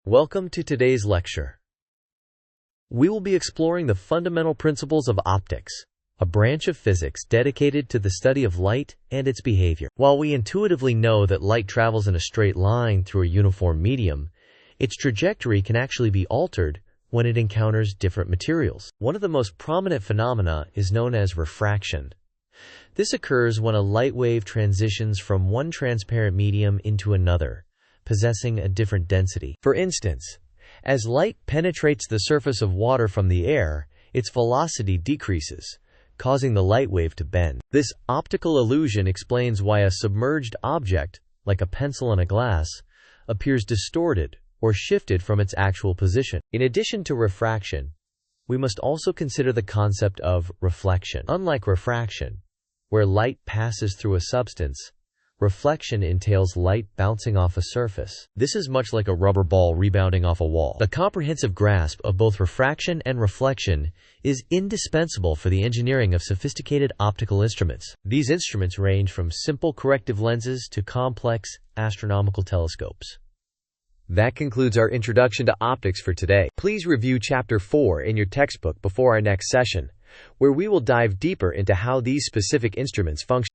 Welcome to today's lecture. We will be exploring the fundamental principles of optics, a branch of physics dedicated to the study of light and its behavior. While we intuitively know that light travels in a straight line through a uniform medium, its trajectory can actually be altered when it encounters different materials. One of the most prominent phenomena is known as refraction. This occurs when a light wave transitions from one transparent medium into another, possessing a different density. For instance, as light penetrates the surface of water from the air, its velocity decreases, causing the light wave to bend. This optical illusion explains why a submerged object, like a pencil in a glass, appears distorted or shifted from its actual position. In addition to refraction, we must also consider the concept of reflection. Unlike refraction, where light passes through a substance, reflection entails light bouncing off a surface. This is much like a rubber ball rebounding off a wall. The comprehensive grasp of both refraction and reflection is indispensable for the engineering of sophisticated optical instruments. These instruments range from simple corrective lenses to complex astronomical telescopes. That concludes our introduction to optics for today. Please review Chapter 4 in your textbook before our next session, where we will dive deeper into how these specific instruments function.